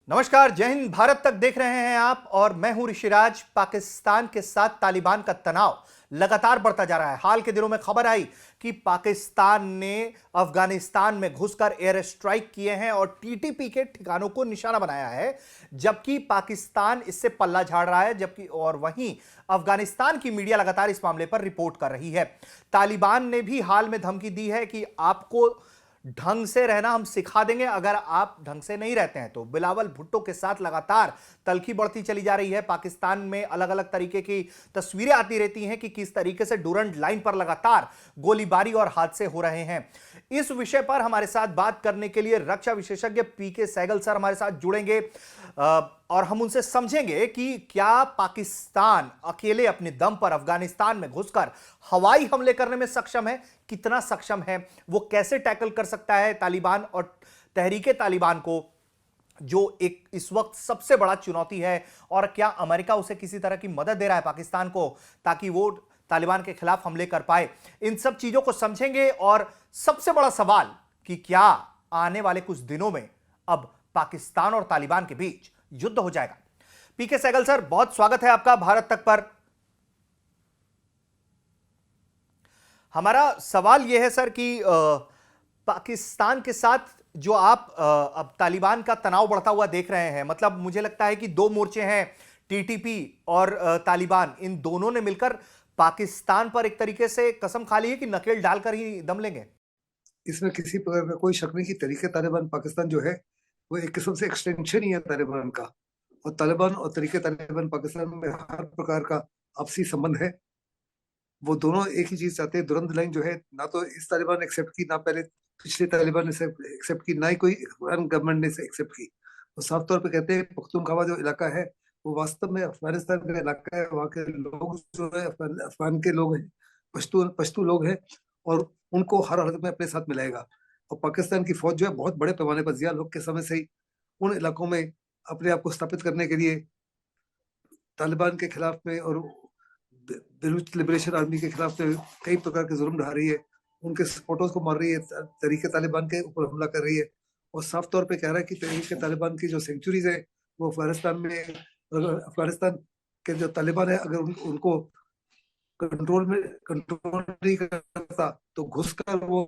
नमस्कार, जय हिंद। भारत तक देख रहे हैं आप और मैं हूं ऋषिराज। पाकिस्तान के साथ तालिबान का तनाव लगातार बढ़ता जा रहा है। हाल के दिनों में खबर आई कि पाकिस्तान ने अफगानिस्तान में घुसकर एयर स्ट्राइक किए हैं और टीटीपी के ठिकानों को निशाना बनाया है, जबकि पाकिस्तान इससे पल्ला झाड़ रहा है। जबकि और वहीं अफगानिस्तान की मीडिया लगातार इस मामले पर रिपोर्ट कर रही है। तालिबान ने भी हाल में धमकी दी है कि आपको ढंग से रहना हम सिखा देंगे, अगर आप ढंग से नहीं रहते हैं तो। बिलावल भुट्टो के साथ लगातार तल्खी बढ़ती चली जा रही है। पाकिस्तान में अलग अलग तरीके की तस्वीरें आती रहती हैं कि किस तरीके से डूरंट लाइन पर लगातार गोलीबारी और हादसे हो रहे हैं। इस विषय पर हमारे साथ बात करने के लिए रक्षा विशेषज्ञ पीके सहगल सर हमारे साथ जुड़ेंगे और हम उनसे समझेंगे कि क्या पाकिस्तान अकेले अपने दम पर अफगानिस्तान में घुसकर हवाई हमले करने में सक्षम है, कितना सक्षम है, वो कैसे टैकल कर सकता है तालिबान और तहरीके तालिबान को, जो एक इस वक्त सबसे बड़ा चुनौती है, और क्या अमेरिका उसे किसी तरह की मदद दे रहा है पाकिस्तान को ताकि वो तालिबान के खिलाफ हमले कर पाए। इन सब चीजों को समझेंगे। और सबसे बड़ा सवाल कि क्या आने वाले कुछ दिनों में अब पाकिस्तान और तालिबान के बीच युद्ध हो जाएगा। पीके सहगल सर, बहुत स्वागत है आपका भारत तक पर। हमारा सवाल यह है सर कि पाकिस्तान के साथ जो आप अब तालिबान का तनाव बढ़ता हुआ देख रहे हैं, मतलब मुझे लगता है कि दो मोर्चे हैं, टीटीपी और तालिबान। इन दोनों ने मिलकर पाकिस्तान पर एक तरीके से कसम खा ली है कि नकेल डालकर ही दम लेंगे। इसमें किसी प्रकार का कोई शक नहीं कि तरीके तालिबान पाकिस्तान जो है वो एक किस्म से एक्सटेंशन ही है तालिबान का। और तालिबान और तरीके तालिबान पाकिस्तान में हर प्रकार का आपसी संबंध है। वो दोनों एक ही चीज चाहते हैं। दुरंत लाइन जो है ना तो इस तालिबान ने एक्सेप्ट की, ना पहले पिछले तालिबान ने एक्सेप्ट की, ना ही कोई अफगान गवर्नमेंट ने एक्सेप्ट की। वो साफ तौर पे कहते हैं पख्तूनख्वा जो इलाका है वो वास्तव में अफगानिस्तान का इलाका है। वहाँ के लोग जो है अफगान के लोग हैं, पश्तू पश्तू लोग हैं, और उनको हर हालत में अपने साथ मिलाएगा। और पाकिस्तान की फौज जो है बहुत बड़े पैमाने पर जिया लोग के समय से ही उन इलाकों में अपने आप को स्थापित करने के लिए तालिबान के खिलाफ में और बलूच लिबरेशन आर्मी के खिलाफ में कई प्रकार के जुल्म ढा रही है। उनके सपोर्टर्स को मार रही है, तरीके तालिबान के ऊपर हमला कर रही है। और साफ तौर पे कह रहा है कि तरीके तालिबान की जो सेंचुरीज है वो अफगानिस्तान में, अफगानिस्तान के जो तालिबान है अगर उनको कंट्रोल नहीं करता तो घुसकर वो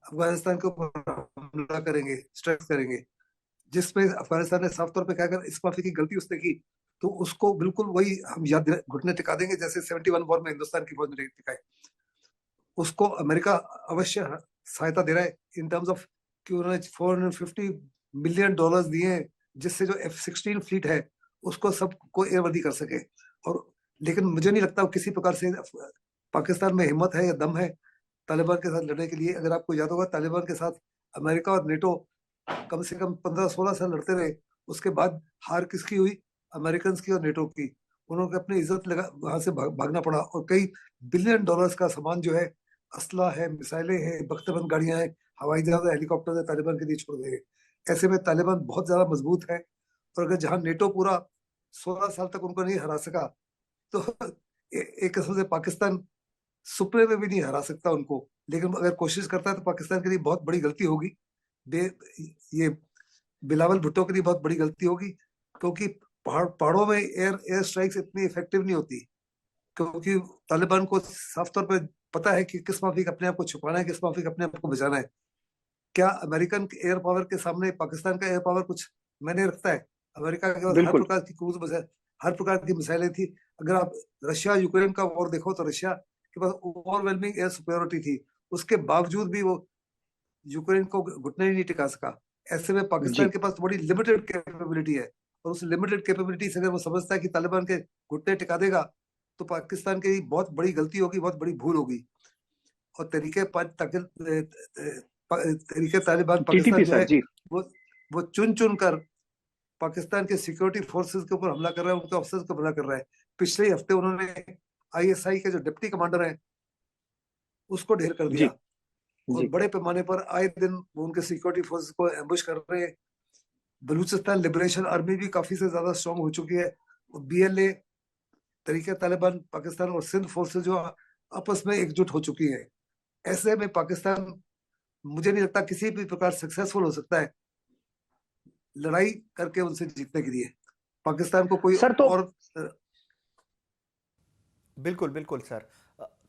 अफगानिस्तान के ऊपर हमला करेंगे, स्ट्राइक करेंगे। जिसमें अफगानिस्तान ने साफ तौर पे कहा अगर इस माफी की गलती उसने की तो उसको बिल्कुल वही हम याद घुटने टिका देंगे जैसे 71 वॉर में हिंदुस्तान की फौज ने टिकाए। उसको अमेरिका अवश्य सहायता दे रहा है इन टर्म्स ऑफ कि उन्होंने $450 मिलियन दिए हैं जिससे जो F-16 फ्लीट है उसको सबको एयरवर्दी कर सके। और लेकिन मुझे नहीं लगता किसी प्रकार से पाकिस्तान में हिम्मत है या दम है तालिबान के साथ लड़ने के लिए। अगर आपको याद होगा तालिबान के साथ अमेरिका और नेटो कम से कम 15-16 साल लड़ते रहे। उसके बाद हार किसकी हुई? अमेरिकन की और नेटो की। उन्होंने अपनी इज्जत लगा वहां से भागना पड़ा और कई बिलियन डॉलर्स का सामान जो है, असला है, मिसाइलें हैं, बख्तरबंद गाड़ियां हैं, हवाई जहाज, हेलीकॉप्टर है, तालिबान के लिए छोड़ गए। ऐसे में तालिबान बहुत ज्यादा मजबूत है। और अगर जहां नेटो पूरा 16 साल तक उनको नहीं हरा सका तो एक किस्म से पाकिस्तान सुपने में भी नहीं हरा सकता उनको। लेकिन अगर कोशिश करता है तो पाकिस्तान के लिए बहुत बड़ी गलती होगी। ये बिलावल भुट्टो के लिए बहुत बड़ी गलती होगी, क्योंकि पहाड़ों में एयर स्ट्राइक्स इतनी इफेक्टिव नहीं होती। क्योंकि तालिबान को साफ तौर पर पता है कि किस माफिक अपने आप को छुपाना है, किस माफिक अपने आप को बचाना है। क्या अमेरिकन एयर पावर के सामने पाकिस्तान का एयर पावर कुछ मैंने रखता है? अमेरिका के पास हर बिल्कुल। प्रकार की क्रूज मिसाइल, हर प्रकार की मिसाइलें थी। अगर आप रशिया यूक्रेन का वॉर देखो तो रशिया के पास ओवरवेलमिंग एयर सुपेरियोरिटी थी, उसके बावजूद भी वो यूक्रेन को घुटने ही नहीं टिका सका। ऐसे में जी। पाकिस्तान के पास बड़ी लिमिटेड कैपेबिलिटी है। और उस लिमिटेड कैपेबिलिटी से अगर वो समझता है कि तालिबान के घुटने टिका देगा तो पाकिस्तान की बहुत बड़ी गलती होगी, बहुत बड़ी भूल होगी। और तरीके तालिबान टीटीपी पाकिस्तान जो सर है जी। वो वो चुन चुन कर पाकिस्तान के सिक्योरिटी फोर्सेस के ऊपर हमला कर रहा है, उनके ऑफिसर्स को हमला कर रहा है। पिछले ही हफ्ते उन्होंने आईएसआई के जो डिप्टी कमांडर हैं उसको ढेर कर जी। दिया। और जी। बड़े पैमाने पर आए दिन वो उनके सिक्योरिटी फोर्सेस को एम्बुश कर रहे हैं। बलूचिस्तान लिबरेशन आर्मी भी काफी से ज्यादा स्ट्रांग हो चुकी है। बीएलए, तरीके तालिबान पाकिस्तान और सिंध फोर्सेस जो आपस में एकजुट हो चुकी है। ऐसे में पाकिस्तान मुझे नहीं लगता किसी भी प्रकार सक्सेसफुल हो सकता है। लड़ाई करके उनसे जीतने के लिए। पाकिस्तान को कोई सर तो और बिल्कुल बिल्कुल सर।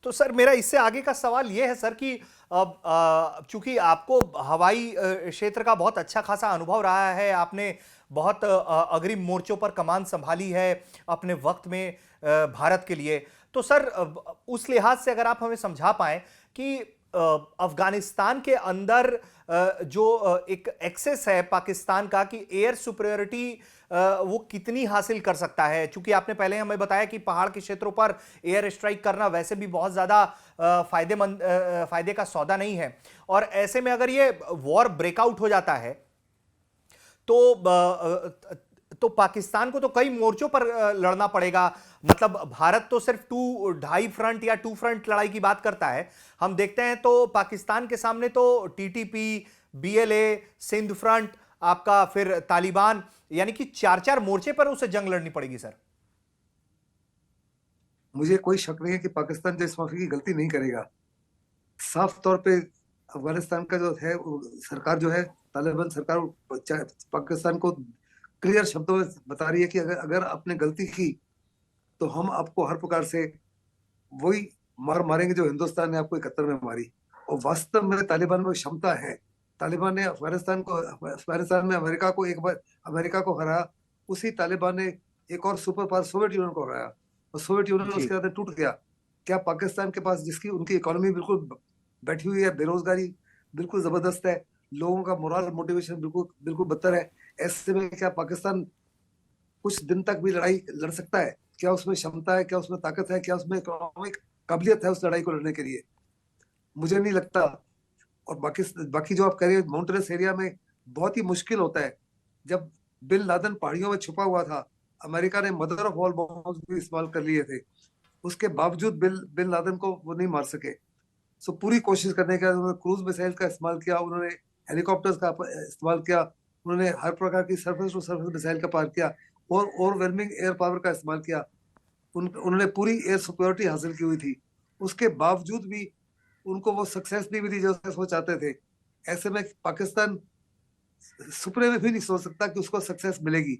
तो सर मेरा इससे आगे का सवाल यह है सर कि अब चूंकि आपको हवाई क्षेत्र का बहुत अच्छा खासा अनुभव रहा है, आपने बहुत अग्रिम मोर्चों पर कमान संभाली है अपने वक्त में भारत के लिए। तो सर उस लिहाज से अगर आप हमें समझा पाए कि अफगानिस्तान के अंदर जो एक एक्सेस है पाकिस्तान का कि एयर सुपरियोरिटी वो कितनी हासिल कर सकता है, चूंकि आपने पहले हमें बताया कि पहाड़ के क्षेत्रों पर एयर स्ट्राइक करना वैसे भी बहुत ज्यादा फायदे का सौदा नहीं है, और ऐसे में अगर ये वॉर ब्रेकआउट हो जाता है तो तो पाकिस्तान को तो कई मोर्चों पर लड़ना पड़ेगा। मतलब भारत तो सिर्फ ढाई फ्रंट या टू फ्रंट लड़ाई की बात करता है, हम देखते हैं तो पाकिस्तान के सामने तो टीटीपी, बीएलए, सिंध फ्रंट, आपका फिर तालिबान, यानी कि चार चार मोर्चे पर उसे जंग लड़नी पड़ेगी सर। मुझे कोई शक नहीं है कि पाकिस्तान जो इस माफी की गलती नहीं करेगा। साफ तौर पे अफगानिस्तान का जो है सरकार जो है, तालिबान सरकार पाकिस्तान को क्लियर शब्दों में बता रही है कि अगर अगर आपने गलती की तो हम आपको हर प्रकार से वही मार मारेंगे जो हिंदुस्तान ने आपको 71 में मारी। और वास्तव में तालिबान में क्षमता है। तालिबान ने अफगानिस्तान में अमेरिका को एक बार अमेरिका को हराया। उसी तालिबान ने एक और सुपर पावर सोवियत यूनियन को हराया, और सोवियत यूनियन जी उसके बाद टूट गया। क्या पाकिस्तान के पास, जिसकी उनकी इकोनॉमी बिल्कुल बैठी हुई है, बेरोजगारी बिल्कुल जबरदस्त है, लोगों का मोरल मोटिवेशन बिल्कुल बिल्कुल बदतर है, ऐसे में क्या पाकिस्तान कुछ दिन तक भी लड़ाई लड़ सकता है? क्या उसमें क्षमता है? क्या उसमें ताकत है? क्या उसमें इकोनॉमिक काबिलियत है उस लड़ाई को लड़ने के लिए? मुझे नहीं लगता। और बाकी बाकी जो आप कह रहे हैं माउंटेनस एरिया में बहुत ही मुश्किल होता है। जब बिन लादेन पहाड़ियों में छुपा हुआ था, अमेरिका ने मदर ऑफ ऑल बॉम्ब्स भी इस्तेमाल कर लिए थे, उसके बावजूद बिन बिन लादेन को वो नहीं मार सके। सो पूरी कोशिश करने के बाद उन्होंने क्रूज मिसाइल का इस्तेमाल किया, उन्होंने हेलीकॉप्टर्स का इस्तेमाल किया, उन्होंने हर प्रकार की सरफेस टू सरफेस मिसाइल का पार किया, और ओवरवेलमिंग एयर पावर का इस्तेमाल किया। उन्होंने पूरी एयर सिक्योरिटी हासिल की हुई थी। उसके बावजूद भी उनको वो सक्सेस नहीं मिली जो वो चाहते थे। ऐसे में पाकिस्तान सुपने में भी नहीं सोच सकता कि उसको सक्सेस मिलेगी।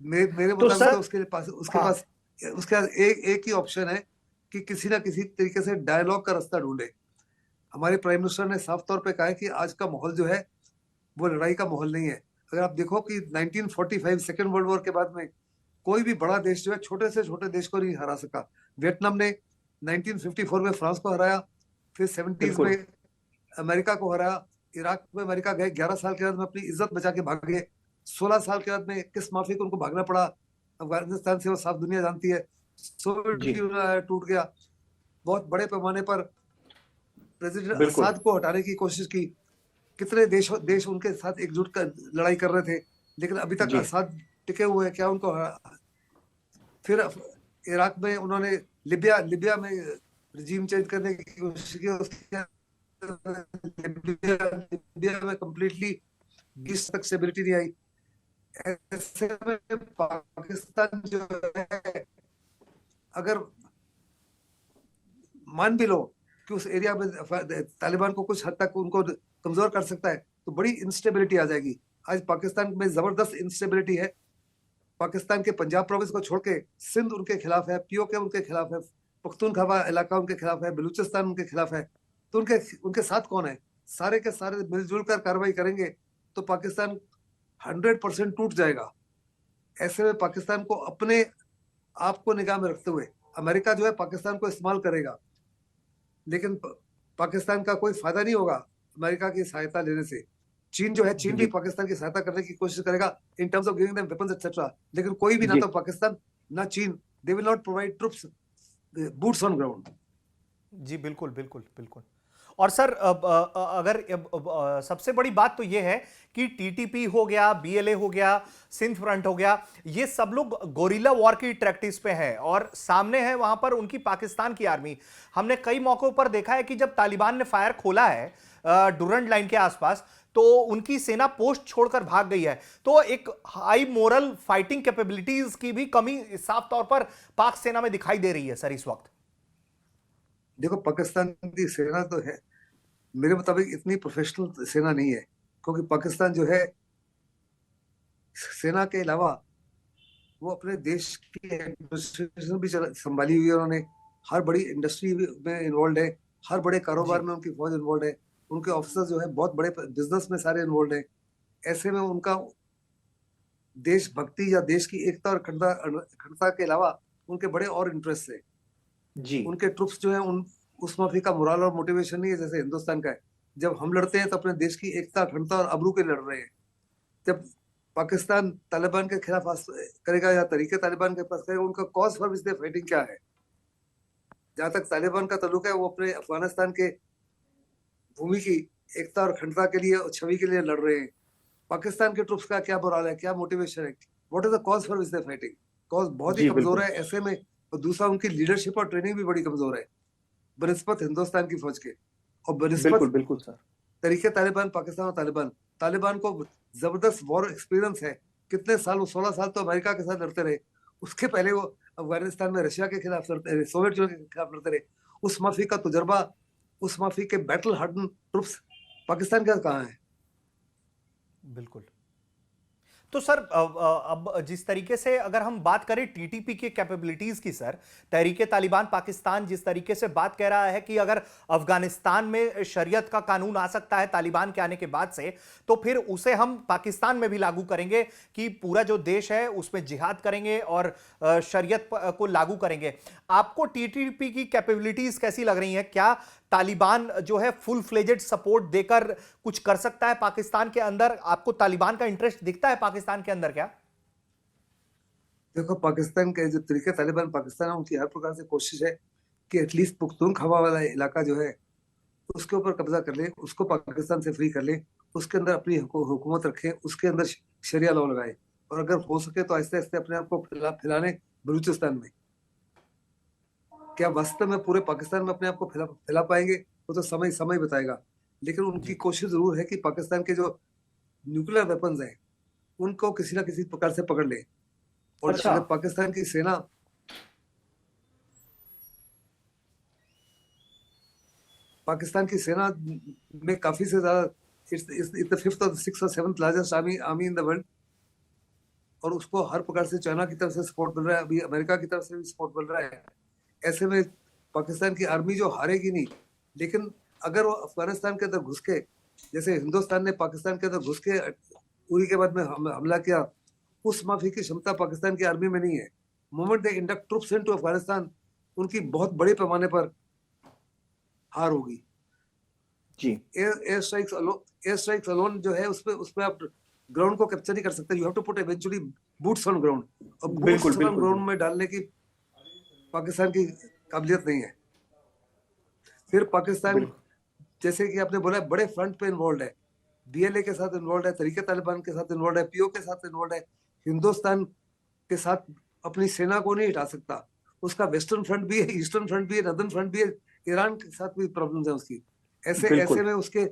मेरे तो मुताबिक तो सर उसके हाँ पास उसके पास एक ही ऑप्शन है कि किसी ना किसी तरीके से डायलॉग का रास्ता ढूंढे। हमारे प्राइम मिनिस्टर ने साफ तौर पे कहा है कि आज का माहौल जो है वो लड़ाई का माहौल नहीं है। अगर आप देखो कि 1945 सेकेंड वर्ल्ड वॉर के बाद में कोई भी बड़ा देश जो है छोटे से छोटे देश को नहीं हरा सका। वियतनाम ने 1954 में फ्रांस को हराया, फिर 70s में बिल्कुल अमेरिका को हराया। इराक में अमेरिका गए, 11 साल के बाद में अपनी इज्जत बचा के भागे। 16 साल के बाद में किस माफी को उनको भागना पड़ा अफगानिस्तान से, वो साफ दुनिया जानती है। सोवियत जी यूनियन टूट गया। बहुत बड़े पैमाने पर प्रेसिडेंट बिल्कुल असाद को हटाने की कोशिश की। कितने देश उनके साथ एकजुट कर लड़ाई कर रहे थे, लेकिन अभी तक जी असाद टिके हुए हैं। क्या उनको फिर इराक में उन्होंने लिबिया लिबिया में रिजीम चेंज करने की कोशिश की। उसके लिबिया में कंप्लीटली 20 तक स्टेबिलिटी नहीं आई। ऐसे में पाकिस्तान जो है, अगर मान भी लो कि उस एरिया में तालिबान को कुछ हद तक उनको कमजोर कर सकता है, तो बड़ी इंस्टेबिलिटी आ जाएगी। आज पाकिस्तान में जबरदस्त इंस्टेबिलिटी है। पाकिस्तान के पंजाब प्रोविंस को छोड़ के सिंध उनके खिलाफ है, पीओके उनके खिलाफ है, पख्तूनख्वा इलाका उनके खिलाफ है, बलूचिस्तान उनके खिलाफ है। तो उनके उनके साथ कौन है? सारे के सारे मिलजुल कर कार्रवाई करेंगे तो पाकिस्तान 100% टूट जाएगा। ऐसे में पाकिस्तान को अपने आप को निगाह में रखते हुए अमेरिका जो है पाकिस्तान को इस्तेमाल करेगा, लेकिन पाकिस्तान का कोई फायदा नहीं होगा अमेरिका की सहायता लेने से। चीन जो है, चीन भी जी पाकिस्तान की सहायता करने की कोशिश करेगा in terms of giving them weapons etcetera, लेकिन कोई भी, ना जी तो पाकिस्तान ना चीन, they will not provide troops boots on ground. जी बिल्कुल बिल्कुल बिल्कुल। और सर अगर सबसे बड़ी बात तो यह है कि टीटीपी हो गया, बीएलए हो गया, सिंध फ्रंट हो गया, ये सब लोग गोरिल्ला वॉर की प्रैक्टिस पे हैं और सामने है वहां पर उनकी पाकिस्तान की आर्मी। हमने कई मौकों पर देखा है कि जब तालिबान ने फायर खोला है डुरंड लाइन के आसपास, तो उनकी सेना पोस्ट छोड़कर भाग गई है। तो एक हाई मोरल फाइटिंग कैपेबिलिटीज की भी कमी साफ तौर पर पाक सेना में दिखाई दे रही है सर इस वक्त। देखो, पाकिस्तान की सेना तो है, मेरे मुताबिक इतनी प्रोफेशनल सेना नहीं है, क्योंकि पाकिस्तान जो है सेना के अलावा वो अपने देश की एडमिनिस्ट्रेशन भी संभाली हुई है उन्होंने। हर बड़ी इंडस्ट्री में इन्वॉल्व है, हर बड़े कारोबार जी में उनकी फौज इन्वॉल्व है, उनके ऑफिसर्स जो है बहुत बड़े बिजनेस में सारे इन्वॉल्व है। ऐसे में उनका देशभक्ति या देश की एकता और अखंडता के अलावा उनके बड़े और इंटरेस्ट है। जी उनके ट्रुप्स जो है उस माफी का मोरल और मोटिवेशन नहीं है जैसे हिंदुस्तान का है। जब हम लड़ते हैं तो अपने देश की एकता, अखंडता और आबरू के लड़ रहे हैं। जब पाकिस्तान तालिबान के खिलाफ करेगा या तरीके तालिबान के पास करेगा, उनका cause for which they fighting क्या है। जहां तक तालिबान का ताल्लुक है, वो अपने अफगानिस्तान के भूमि की एकता और अखंडता के लिए और छवि के लिए लड़ रहे हैं। पाकिस्तान के ट्रुप्स का क्या मोरल है, क्या मोटिवेशन है, what is the cause for which they fighting. Cause बहुत ही जी कमजोर बिल्कुल है ऐसे में। और दूसरा, उनकी लीडरशिप और ट्रेनिंग भी बड़ी कमजोर है बनिस्बत हिंदुस्तान की फौज के। और बिल्कुल बनिस्बत बिल्कुल सर। तरीके तालिबान, पाकिस्तान और तालिबान, तालिबान को जबरदस्त वॉर एक्सपीरियंस है। कितने साल, वो 16 साल तो अमेरिका के साथ लड़ते रहे। उसके पहले वो अफगानिस्तान में रशिया के खिलाफ लड़ते रहे, सोवियत यूनियन के खिलाफ लड़ते रहे। उस माफी का तजुर्बा, उस माफी के बैटल हार्डन ट्रुप्स पाकिस्तान के कहाँ है। बिल्कुल। तो सर अब जिस तरीके से अगर हम बात करें टीटीपी के कैपेबिलिटीज की सर, तहरीके तालिबान पाकिस्तान जिस तरीके से बात कह रहा है कि अगर अफगानिस्तान में शरीयत का कानून आ सकता है तालिबान के आने के बाद से, तो फिर उसे हम पाकिस्तान में भी लागू करेंगे कि पूरा जो देश है उसमें जिहाद करेंगे और शरीयत को लागू करेंगे। आपको टीटीपी की कैपेबिलिटीज कैसी लग रही हैं? क्या तालिबान जो है फुल फ्लेजेड सपोर्ट देकर कुछ कर सकता है पाकिस्तान के अंदर? आपको तालिबान का इंटरेस्ट दिखता है पाकिस्तान के अंदर क्या? देखो, पाकिस्तान के जो तरीके तालिबान पाकिस्तान है, उनकी हर प्रकार से कोशिश है कि एटलीस्ट पुख्तूनख्वा वाला इलाका जो है उसके ऊपर कब्जा कर ले, उसको पाकिस्तान से फ्री कर ले, उसके अंदर अपनी हुकूमत रखे, उसके अंदर शरिया लॉ लगाए। और अगर हो सके तो आहिस्ते आहिस्ते अपने आप को फैलाने बलूचिस्तान में। क्या वास्तव में पूरे पाकिस्तान में अपने आप को फैला पाएंगे, वो तो समय समय बताएगा। लेकिन उनकी जी कोशिश जरूर है कि पाकिस्तान के जो न्यूक्लियर वेपन्स हैं उनको किसी ना किसी प्रकार से पकड़ ले। और अच्छा। अगर पाकिस्तान की सेना में काफी से ज्यादा, इट्स द फिफ्थ और सिक्स्थ और seventh largest army in the world. और उसको हर प्रकार से चाइना की तरफ से सपोर्ट मिल रहा है, अभी अमेरिका की तरफ से भी सपोर्ट मिल रहा है। ऐसे में पाकिस्तान की आर्मी जो हारेगी नहीं, लेकिन अगर वो अफगानिस्तान के अंदर घुस के, जैसे हिंदुस्तान ने पाकिस्तान के अंदर घुस के उरी के बाद में हमला किया, उस माफी की क्षमता पाकिस्तान की आर्मी में नहीं है। मोमेंट दे इंडक्ट ट्रूप्स इनटू अफगानिस्तान, उनकी बहुत बड़े पैमाने पर हार होगी। जी एयर स्ट्राइक्स अलोन जो है, उसपे आप ग्राउंड को कैप्चर नहीं कर सकते। You have to put eventually boots on ground. और बिल्कुल बूट्स ऑन बिल्कुल ग्राउंड बिल्कुल। में डालने की पाकिस्तान की काबिलियत नहीं है। फिर पाकिस्तान, बिल्कुल जैसे कि आपने बोला, बड़े फ्रंट पे इन्वॉल्व है, बीएलए के साथ इन्वॉल्व है, तरीके तालिबान के साथ इन्वॉल्व है, पीओ के साथ इन्वॉल्व है। हिंदुस्तान के साथ अपनी सेना को नहीं हटा सकता। उसका वेस्टर्न फ्रंट भी है, ईस्टर्न फ्रंट भी है, नदर्न फ्रंट भी है। ईरान के साथ भी प्रॉब्लम है उसकी। ऐसे ऐसे बिल्कुल। में उसके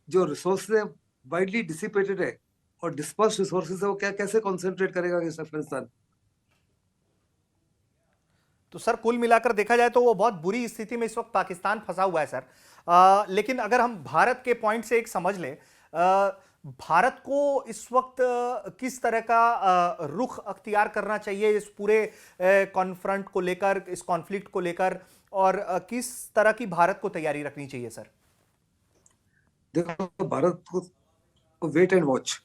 जो रिसोर्सेज है वाइडली डिसिपेटेड है, और डिस्पर्स रिसोर्सेज है, वो कैसे कॉन्सेंट्रेट करेगा अफगानिस्तान। तो सर कुल मिलाकर देखा जाए तो वो बहुत बुरी स्थिति में इस वक्त पाकिस्तान फंसा हुआ है सर। लेकिन अगर हम भारत के पॉइंट से एक समझ लें, भारत को इस वक्त किस तरह का रुख अख्तियार करना चाहिए इस पूरे कॉन्फ्रंट को लेकर, इस कॉन्फ्लिक्ट को लेकर, और किस तरह की भारत को तैयारी रखनी चाहिए सर? देखो, भारत को वेट एंड वॉच।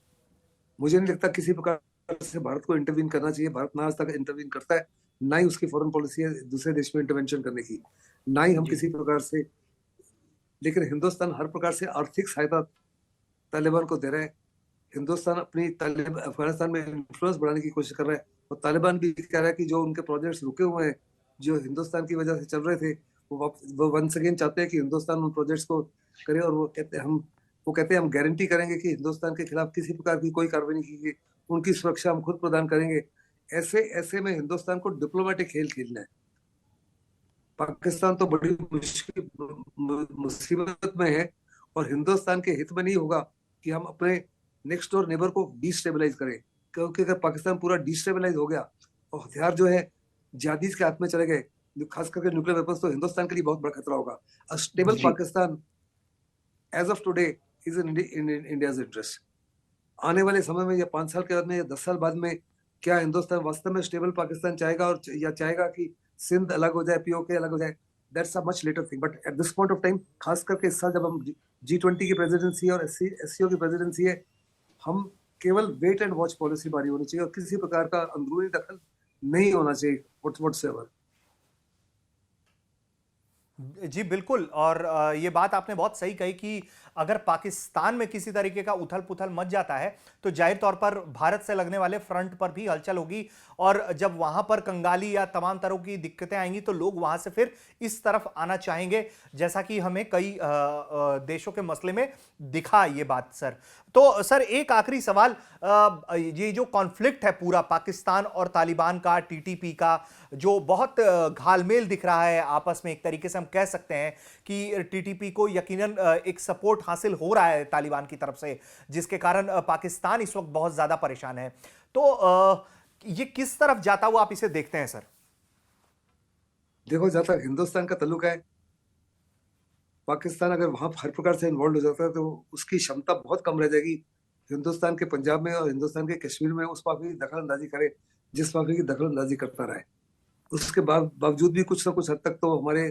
मुझे नहीं लगता किसी प्रकार से भारत को इंटरवीन करना चाहिए। भारत ना आज तक इंटरवीन करता है, ना ही उसकी फॉरेन पॉलिसी है दूसरे देश में इंटरवेंशन करने की, ना ही हम जी किसी प्रकार से। लेकिन हिंदुस्तान हर प्रकार से आर्थिक सहायता तालिबान को दे रहा है। हिंदुस्तान अपनी अफगानिस्तान में इन्फ्लुएंस बढ़ाने की कोशिश कर रहा है। और तालिबान भी कह रहा है कि जो उनके प्रोजेक्ट्स रुके हुए हैं, जो हिंदुस्तान की वजह से चल रहे थे, वो वंस अगेन चाहते हैं कि हिंदुस्तान उन प्रोजेक्ट्स को करे। और वो कहते हैं हम गारंटी करेंगे कि हिंदुस्तान के खिलाफ किसी प्रकार की कोई कार्रवाई नहीं की, उनकी सुरक्षा हम खुद प्रदान करेंगे। ऐसे ऐसे में हिंदुस्तान को डिप्लोमेटिक खेल खेलना है। पाकिस्तान तो बड़ी मुश्किल मुसीबत में है, और हिंदुस्तान के हित में नहीं होगा कि हम अपने नेक्स्ट डोर नेबर को डिस्टेबलाइज करें। क्योंकि अगर पाकिस्तान पूरा डिस्टेबलाइज हो गया और हथियार जो है जिहादीज के हाथ में चले गए, खास करके न्यूक्लियर वेपन्स, तो हिंदुस्तान के लिए बहुत बड़ा खतरा होगा। अ स्टेबल जी Pakistan as of today is in India's interest. आने वाले समय में या 5 साल के बाद में या 10 साल बाद में क्या हिंदुस्तान वास्तव में स्टेबल पाकिस्तान चाहेगा और या चाहेगा कि सिंध अलग हो जाए, पीओके अलग हो जाए, that's a much later thing. But at this point of time, खास करके इस साल जब हम G20 की प्रेसिडेंसी है और SCO की प्रेसिडेंसी है, हम केवल वेट एंड वॉच पॉलिसी हमारी होनी चाहिए और किसी प्रकार का अंदरूनी दखल नहीं होना चाहिए व्हाटसोएवर। जी बिल्कुल। और ये बात आपने बहुत सही कही कि अगर पाकिस्तान में किसी तरीके का उथल पुथल मच जाता है तो जाहिर तौर पर भारत से लगने वाले फ्रंट पर भी हलचल होगी, और जब वहां पर कंगाली या तमाम तरह की दिक्कतें आएंगी तो लोग वहां से फिर इस तरफ आना चाहेंगे, जैसा कि हमें कई देशों के मसले में दिखा ये बात सर। तो सर एक आखिरी सवाल, ये जो कॉन्फ्लिक्ट है पूरा पाकिस्तान और तालिबान का, टीटीपी का, जो बहुत घालमेल दिख रहा है आपस में, एक तरीके से हम कह सकते हैं कि टीटीपी को यकीनन एक सपोर्ट हासिल हो रहा है तालिबान की तरफ से, जिसके कारण पाकिस्तान इस वक्त बहुत ज्यादा परेशान है। तो ये किस तरफ जाता हुआ आप इसे देखते हैं सर? देखो, जहां तक हिंदुस्तान का ताल्लुक है, पाकिस्तान अगर वहां हर प्रकार से इन्वॉल्व हो जाता है तो उसकी क्षमता बहुत कम रह जाएगी हिंदुस्तान के पंजाब में और हिंदुस्तान के कश्मीर में उस माफी की दखल अंदाजी करे जिस माफी की दखल अंदाजी करता रहे। उसके बावजूद भी कुछ ना कुछ हद तक तो हमारे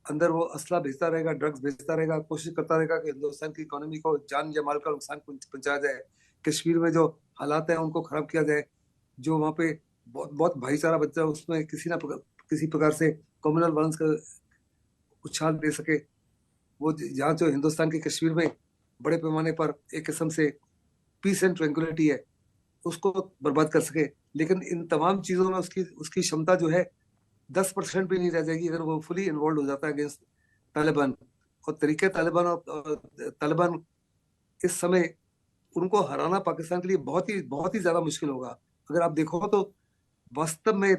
अंदर वो असला भेजता रहेगा, ड्रग्स भेजता रहेगा, कोशिश करता रहेगा कि हिंदुस्तान की इकोनॉमी को जान या माल का नुकसान पहुंचाया जाए, कश्मीर में जो हालात हैं उनको खराब किया जाए, जो वहाँ पे बहुत बहुत भाईचारा बच्चा उसमें किसी प्रकार से कम्युनल वायलेंस का उछाल दे सके। वो जहाँ जो हिंदुस्तान के कश्मीर में बड़े पैमाने पर एक किस्म से पीस एंड ट्रैंक्विलिटी है, उसको बर्बाद कर सके। लेकिन इन तमाम चीजों में उसकी उसकी क्षमता जो है 10% भी नहीं रह जाएगी अगर वो फुली इन्वॉल्व हो जाता है अगेंस्ट तालिबान। और तरीके तालिबान और तालिबान इस समय उनको हराना पाकिस्तान के लिए बहुत ही ज्यादा मुश्किल होगा। अगर आप देखो तो वास्तव में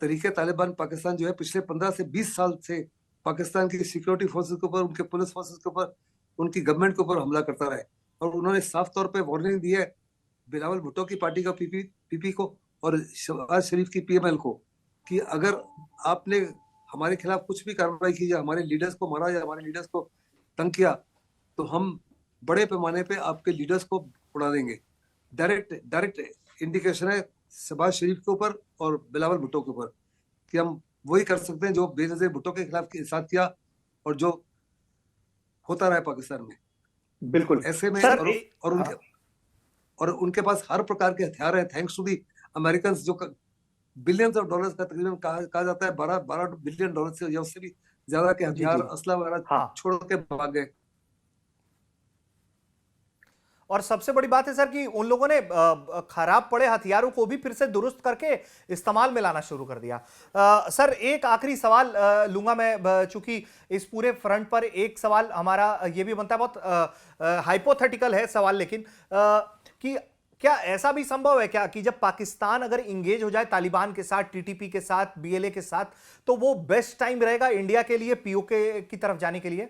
तरीके तालिबान पाकिस्तान जो है पिछले 15 से 20 साल से पाकिस्तान की सिक्योरिटी फोर्सेस के ऊपर, उनके पुलिस फोर्सेस के ऊपर, उनकी गवर्नमेंट के ऊपर हमला करता रहा है। और उन्होंने साफ तौर पे वार्निंग दी है बिलावल भुट्टो की पार्टी का पीपी को और शहबाज शरीफ की PML को कि अगर आपने हमारे खिलाफ कुछ भी कार्रवाई की या हमारे लीडर्स को मारा या हमारे लीडर्स को तंग किया तो हम बड़े पैमाने पे आपके लीडर्स को उड़ा देंगे। डायरेक्ट इंडिकेशन है शहबाज शरीफ के ऊपर और बिलावल भुट्टो के ऊपर कि हम वही कर सकते हैं जो बेनजीर भुट्टो के खिलाफ के साथ किया और जो होता रहा है पाकिस्तान में। बिल्कुल ऐसे में सर। और उनके पास हर प्रकार के हथियार हैं, थैंक्स टू दी अमेरिकन, जो बिलियंस ऑफ डॉलर्स का तकरीबन कहा जाता है 12 बिलियन डॉलर से या उससे भी ज्यादा के जी हथियार जी असला वगैरह हाँ। छोड़ के भाग गए। और सबसे बड़ी बात है सर कि उन लोगों ने खराब पड़े हथियारों को भी फिर से दुरुस्त करके इस्तेमाल में लाना शुरू कर दिया। सर एक आखिरी सवाल लूंगा मैं, चूंकि इस पूरे फ्रंट पर एक सवाल हमारा ये भी बनता है, बहुत हाइपोथेटिकल है सवाल, लेकिन कि क्या ऐसा भी संभव है क्या कि जब पाकिस्तान अगर इंगेज हो जाए तालिबान के साथ, टीटीपी के साथ, BLA के साथ, तो वो बेस्ट टाइम रहेगा इंडिया के लिए POK की तरफ जाने के लिए?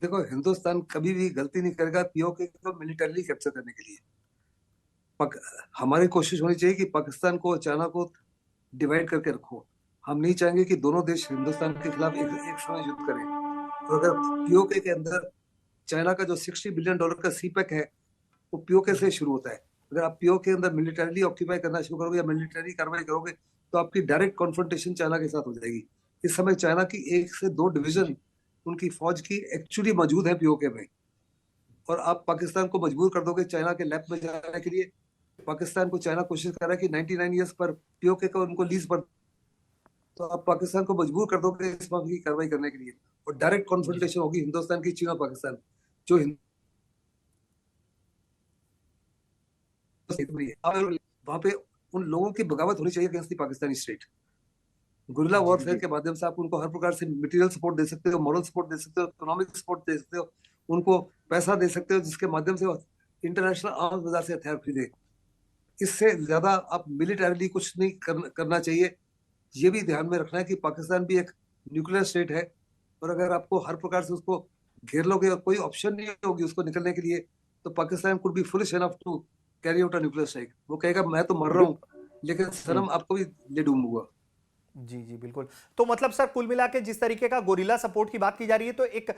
देखो, हिंदुस्तान कभी भी गलती नहीं करेगा POK को मिलिटरली कैप्चर करने के लिए। हमारी कोशिश होनी चाहिए कि पाकिस्तान को, चाइना को डिवाइड करके रखो। हम नहीं चाहेंगे कि दोनों देश हिंदुस्तान के खिलाफ एक समय युद्ध करें। और अगर POK के अंदर चाइना का जो $60 बिलियन का CPEC है वो POK से शुरू होता है। अगर आप POK के अंदर मिलिटरली ऑक्यूपाई करना शुरू करोगे या मिलिटरी कार्रवाई करोगे तो आपकी डायरेक्ट कॉन्फ्रंटेशन चाइना के साथ हो जाएगी। इस समय चाइना की 1 से 2 डिवीजन उनकी फौज की एक्चुअली मौजूद है POK में, और आप पाकिस्तान को मजबूर कर दोगे चाइना के लैब में जाने के लिए। पाकिस्तान को चाइना कोशिश कर रहा है कि 99 ईयर्स पर POK को उनको लीज पर, तो आप पाकिस्तान को मजबूर कर दोगे इस मामले की कार्रवाई करने के लिए, और डायरेक्ट कॉन्फ्रंटेशन होगी हिंदुस्तान की, चीन और पाकिस्तान जो वहां पे उन लोगों की बगावत होनी चाहिए against the Pakistani state. Guerrilla warfare के माध्यम से आप उनको हर प्रकार से मटेरियल सपोर्ट दे सकते हो, मॉरल सपोर्ट दे सकते हो, इकोनॉमिक सपोर्ट दे सकते हो, उनको पैसा दे सकते हो जिसके माध्यम से वो इंटरनेशनल आर्म्स बाजार से हथियार खरीदे। इससे ज्यादा आप मिलिटरीली कुछ नहीं करना चाहिए। ये भी ध्यान में रखना है कि पाकिस्तान भी एक न्यूक्लियर स्टेट है, और अगर आपको हर प्रकार से उसको घेर लोगे और कोई ऑप्शन नहीं होगी उसको निकलने के लिए, तो Pakistan could be foolish enough to carry out a nuclear strike. वो कहेगा मैं तो मर रहा हूँ लेकिन सनम आपको भी ले डूबूंगा। जी जी बिल्कुल। तो मतलब सर कुल मिला के जिस तरीके का गोरिल्ला सपोर्ट की बात की जा रही है, तो एक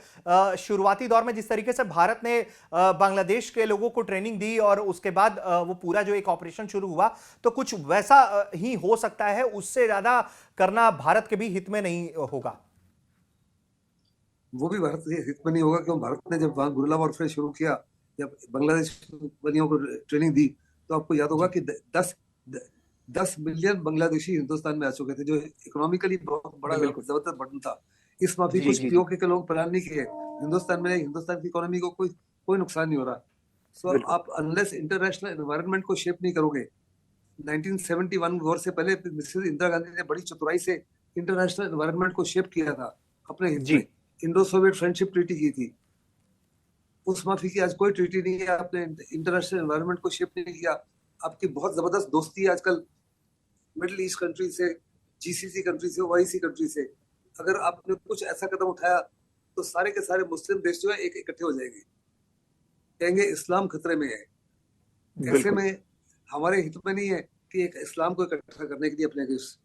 शुरुआती दौर में जिस तरीके से भारत ने बांग्लादेश के लोगों को ट्रेनिंग दी और उसके बाद वो पूरा जो एक ऑपरेशन शुरू हुआ, तो कुछ वैसा ही हो सकता है, उससे ज्यादा करना भारत के भी हित में नहीं होगा। वो भी भारत के हित में नहीं होगा, क्यों भारत ने जब वहां गुरिल्ला वॉरफेयर शुरू किया, जब बांग्लादेश बनियों को ट्रेनिंग दी, तो आपको याद होगा जी कि 10 मिलियन बांग्लादेशी हिंदुस्तान में आ चुके थे, जो इकोनॉमिकली बहुत बड़ा बिल्कुल। जबरदस्त बटन था। इस माफी जी कुछ जी जी पीओके के लोग प्लान नहीं किए। हिंदुस्तान में हिंदुस्तान की इकोनॉमी को कोई कोई नुकसान नहीं हो रहा। सो बिल्कुल। आप अनलेस इंटरनेशनल एनवायरनमेंट को शेप नहीं करोगे। 1971 वॉर से पहले मिसेस इंदिरा गांधी ने बड़ी चतुराई से इंटरनेशनल एनवायरनमेंट को शेप किया था अपने हित जी में। इंडो सोवियत फ्रेंडशिप ट्रीटी की थी। उस माफी की आज कोई ट्रीटी नहीं है, आपने इंटरनेशनल एनवायरनमेंट को शेप नहीं किया। आपकी बहुत जबरदस्त दोस्ती है आजकल मिडिल ईस्ट कंट्री से, जीसीसी कंट्री से, ओआईसी कंट्री से। अगर आपने कुछ ऐसा कदम उठाया तो सारे के सारे मुस्लिम देश जो है एक इकट्ठे हो जाएंगे, कहेंगे इस्लाम खतरे में है। ऐसे बिल्कुल। में हमारे हित में नहीं है कि एक इस्लाम को इकट्ठा करने के लिए अपने देश।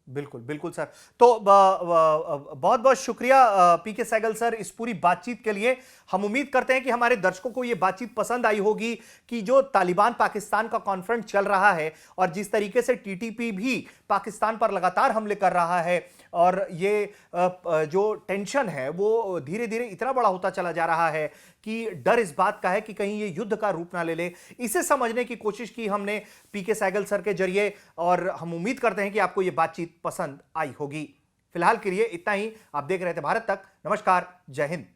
बिल्कुल बिल्कुल सर। तो बहुत बहुत शुक्रिया पीके सहगल सर इस पूरी बातचीत के लिए। हम उम्मीद करते हैं कि हमारे दर्शकों को यह बातचीत पसंद आई होगी कि जो तालिबान पाकिस्तान का कॉन्फ्रंट चल रहा है और जिस तरीके से टीटीपी भी पाकिस्तान पर लगातार हमले कर रहा है, और ये जो टेंशन है वो धीरे धीरे इतना बड़ा होता चला जा रहा है कि डर इस बात का है कि कहीं ये युद्ध का रूप ना ले ले। इसे समझने की कोशिश की हमने पीके सहगल सर के जरिए, और हम उम्मीद करते हैं कि आपको ये बातचीत पसंद आई होगी। फिलहाल के लिए इतना ही। आप देख रहे थे भारत तक। नमस्कार, जय हिंद।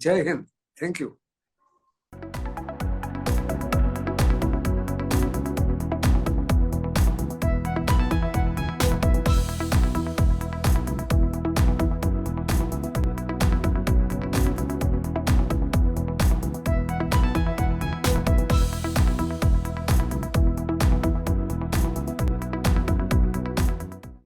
जय हिंद। Thank you.